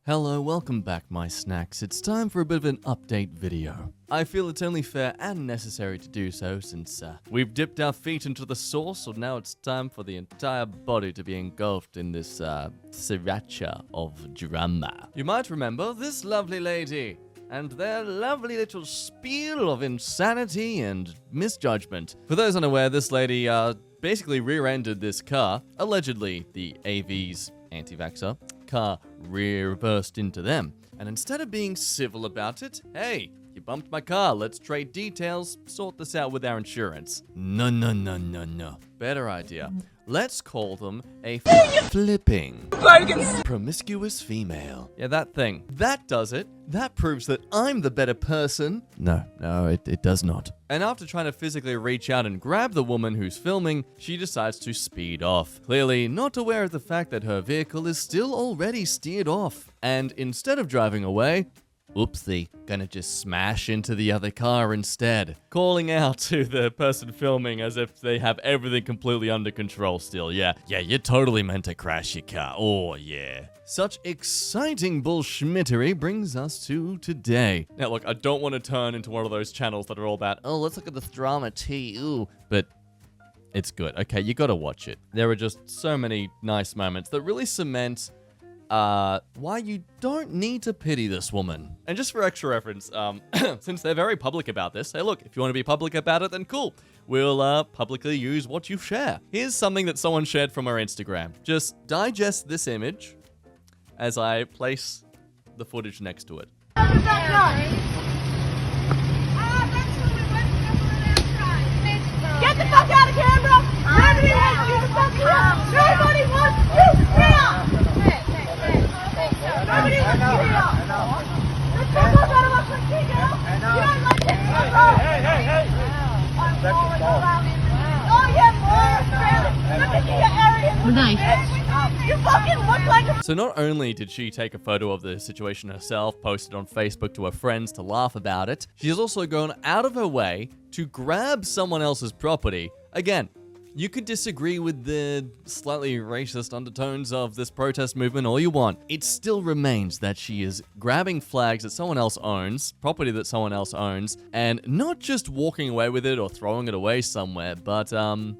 Hello, welcome back my snacks. It's time for a bit of an update video. I feel it's only fair and necessary to do so since we've dipped our feet into the sauce, so now it's time for the entire body to be engulfed in this sriracha of drama. You might remember this lovely lady and their lovely little spiel of insanity and misjudgment. For those unaware, this lady basically rear-ended this car, allegedly the AV's anti-vaxxer car reversed into them. And instead of being civil about it, hey, you bumped my car, let's trade details, sort this out with our insurance. No. Better idea. Let's call them a flipping promiscuous female. Yeah, that thing. That does it. That proves that I'm the better person. No, it does not. And after trying to physically reach out and grab the woman who's filming, she decides to speed off. Clearly not aware of the fact that her vehicle is still already steered off. And instead of driving away, oopsie, gonna just smash into the other car instead. Calling out to the person filming as if they have everything completely under control still. Yeah, you totally meant to crash your car. Oh, yeah. Such exciting bullshmittery brings us to today. Now, look, I don't want to turn into one of those channels that are all about, oh, let's look at this drama tea, ooh. But it's good. Okay, you gotta watch it. There are just so many nice moments that really cement why you don't need to pity this woman. And just for extra reference, since they're very public about this, hey look, if you want to be public about it, then cool. We'll publicly use what you share. Here's something that someone shared from our Instagram. Just digest this image as I place the footage next to it. Get the fuck out of Canberra! Nobody wants you to fuck here! Nobody wants you here! Nobody wants you here! Let's go out of us, let's kick it up! You don't like it, fuck off! Hey! Oh, yeah, more! Look at your area! You fucking look like a... So not only did she take a photo of the situation herself, post it on Facebook to her friends to laugh about it, she's also gone out of her way to grab someone else's property. Again, you could disagree with the slightly racist undertones of this protest movement all you want. It still remains that she is grabbing flags that someone else owns, property that someone else owns, and not just walking away with it or throwing it away somewhere, but,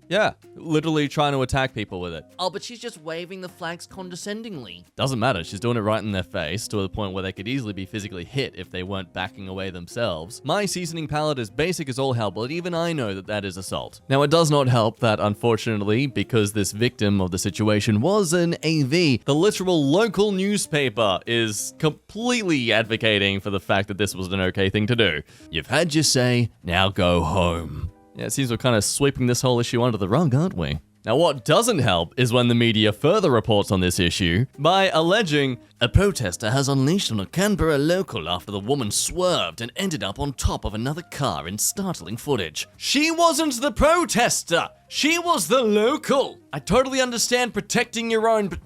yeah, literally trying to attack people with it. Oh, but she's just waving the flags condescendingly. Doesn't matter, she's doing it right in their face to the point where they could easily be physically hit if they weren't backing away themselves. My seasoning palette is basic as all hell, but even I know that that is assault. Now, it does not help that unfortunately, because this victim of the situation was an AV, the literal local newspaper is completely advocating for the fact that this was an okay thing to do. You've had your say, now go home. Yeah, it seems we're kind of sweeping this whole issue under the rug, aren't we? Now, what doesn't help is when the media further reports on this issue by alleging a protester has unleashed on a Canberra local after the woman swerved and ended up on top of another car in startling footage. She wasn't the protester! She was the local! I totally understand protecting your own, but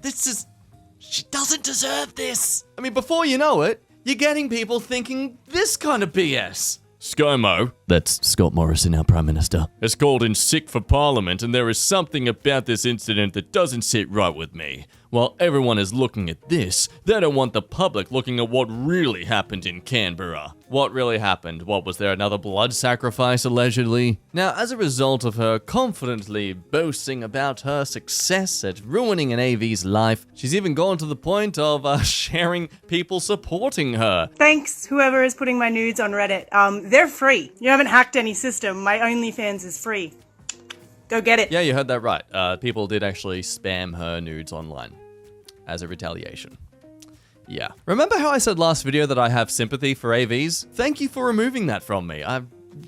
she doesn't deserve this! I mean, before you know it, you're getting people thinking this kind of BS. ScoMo, that's Scott Morrison, our Prime Minister, has called in sick for Parliament, and there is something about this incident that doesn't sit right with me. While everyone is looking at this, they don't want the public looking at what really happened in Canberra. What really happened? What, was there another blood sacrifice, allegedly? Now, as a result of her confidently boasting about her success at ruining an AV's life, she's even gone to the point of sharing people supporting her. Thanks, whoever is putting my nudes on Reddit. They're free. You haven't hacked any system. My OnlyFans is free. Go get it. Yeah, you heard that right. People did actually spam her nudes online as a retaliation. Yeah. Remember how I said last video that I have sympathy for AVs? Thank you for removing that from me.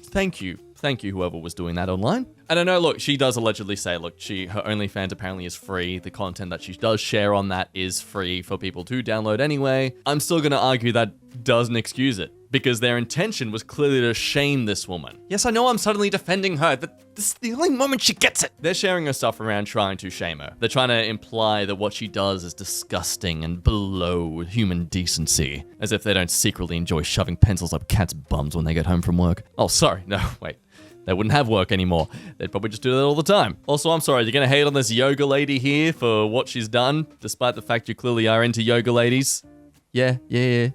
Thank you. Thank you, whoever was doing that online. And I know, look, she does allegedly say, look, her OnlyFans apparently is free. The content that she does share on that is free for people to download anyway. I'm still going to argue that doesn't excuse it, because their intention was clearly to shame this woman. Yes, I know I'm suddenly defending her, but this is the only moment she gets it. They're sharing her stuff around trying to shame her. They're trying to imply that what she does is disgusting and below human decency, as if they don't secretly enjoy shoving pencils up cats' bums when they get home from work. Oh, sorry, no, wait. They wouldn't have work anymore. They'd probably just do that all the time. Also, I'm sorry, you're gonna hate on this yoga lady here for what she's done, despite the fact you clearly are into yoga ladies? Yeah.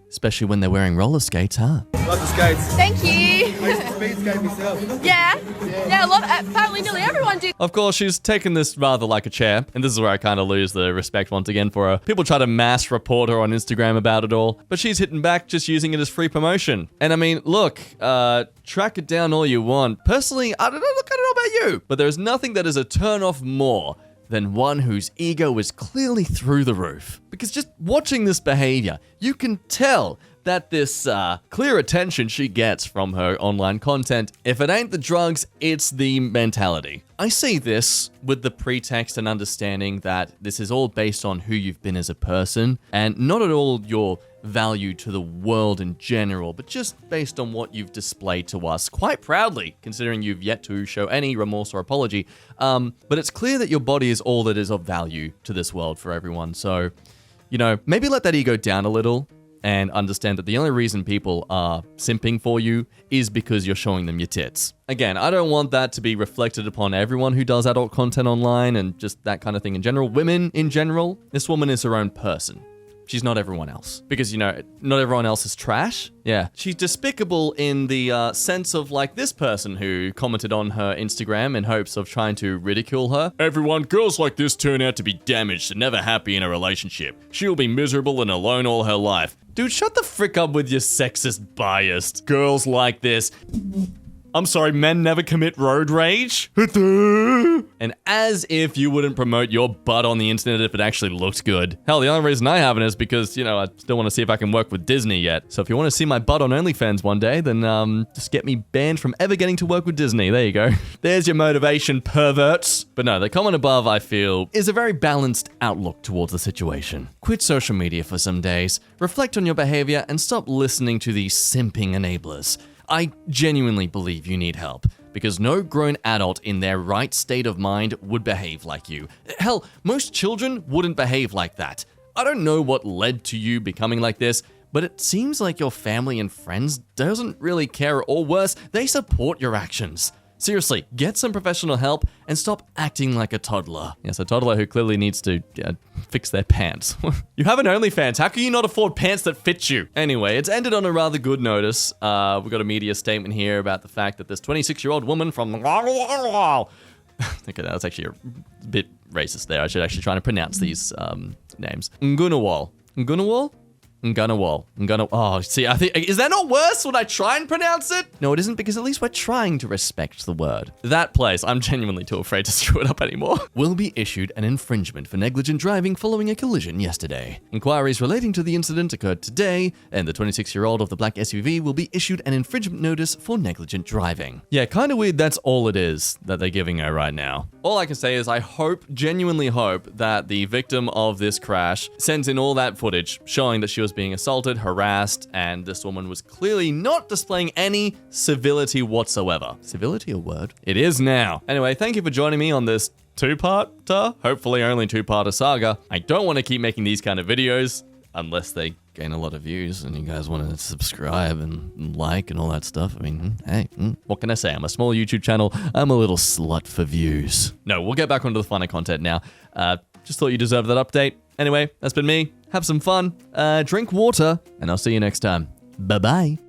Especially when they're wearing roller skates, huh? Love the skates. Thank you. I used to speed skate myself. Yeah, a lot. Apparently, nearly everyone did. Of course, she's taken this rather like a champ, and this is where I kind of lose the respect once again for her. People try to mass report her on Instagram about it all, but she's hitting back just using it as free promotion. And I mean, look, track it down all you want. Personally, I don't know about you, but there's nothing that is a turn-off more than one whose ego is clearly through the roof. Because just watching this behavior, you can tell that this clear attention she gets from her online content, if it ain't the drugs, it's the mentality. I say this with the pretext and understanding that this is all based on who you've been as a person, and not at all your value to the world in general, but just based on what you've displayed to us quite proudly, considering you've yet to show any remorse or apology. But it's clear that your body is all that is of value to this world for everyone. So, maybe let that ego down a little and understand that the only reason people are simping for you is because you're showing them your tits. Again, I don't want that to be reflected upon everyone who does adult content online and just that kind of thing in general. Women in general, this woman is her own person. She's not everyone else. Because, not everyone else is trash. Yeah. She's despicable in the sense of like this person who commented on her Instagram in hopes of trying to ridicule her. Everyone, girls like this turn out to be damaged and never happy in a relationship. She'll be miserable and alone all her life. Dude, shut the frick up with your sexist bias. Girls like this. I'm sorry, men never commit road rage? And as if you wouldn't promote your butt on the internet if it actually looked good. Hell, the only reason I haven't is because, I still want to see if I can work with Disney yet. So if you want to see my butt on OnlyFans one day, then just get me banned from ever getting to work with Disney. There you go. There's your motivation, perverts. But no, the comment above, I feel, is a very balanced outlook towards the situation. Quit social media for some days, reflect on your behavior, and stop listening to these simping enablers. I genuinely believe you need help, because no grown adult in their right state of mind would behave like you. Hell, most children wouldn't behave like that. I don't know what led to you becoming like this, but it seems like your family and friends doesn't really care, or worse, they support your actions. Seriously, get some professional help and stop acting like a toddler. Yes, a toddler who clearly needs to fix their pants. You have an OnlyFans. How can you not afford pants that fit you? Anyway, it's ended on a rather good notice. We got a media statement here about the fact that this 26-year-old woman from... Okay, that's actually a bit racist there. I should actually try to pronounce these names. Ngunawal. Oh, see, I think, is that not worse when I try and pronounce it? No, it isn't, because at least we're trying to respect the word. That place, I'm genuinely too afraid to screw it up anymore. Will be issued an infringement for negligent driving following a collision yesterday. Inquiries relating to the incident occurred today, and the 26-year-old of the black SUV will be issued an infringement notice for negligent driving. Yeah, kind of weird that's all it is that they're giving her right now. All I can say is I genuinely hope that the victim of this crash sends in all that footage showing that she was being assaulted, harassed, and this woman was clearly not displaying any civility whatsoever. Civility a word? It is now. Anyway, thank you for joining me on this two-parter, hopefully only two-parter saga. I don't want to keep making these kind of videos unless they gain a lot of views and you guys want to subscribe and like and all that stuff. I mean, hey, what can I say? I'm a small YouTube channel. I'm a little slut for views. No, we'll get back onto the finer content now. Just thought you deserved that update. Anyway, that's been me. Have some fun, drink water, and I'll see you next time. Bye-bye.